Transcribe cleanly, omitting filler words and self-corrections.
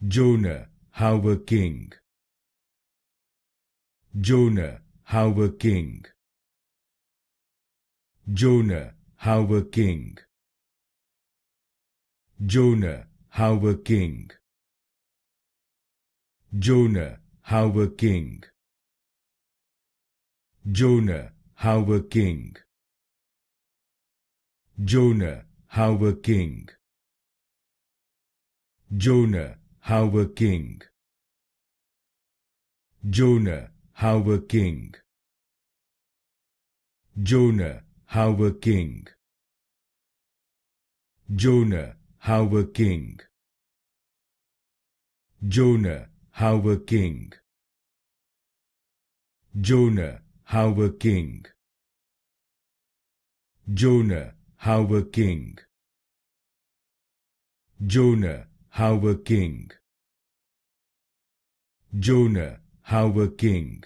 Jonah Hauer-King. Jonah Hauer-King. Jonah Hauer-King. Jonah Hauer-King. Jonah Hauer-King. Jonah Hauer-King. Jonah Hauer-King. Jonah Hauer-King. Jonah Hauer-King. Jonah Hauer-King. Jonah Hauer-King. Jonah Hauer-King. Jonah Hauer-King. Jonah Hauer-King. Jonah Hauer-King. Jonah Hauer-King.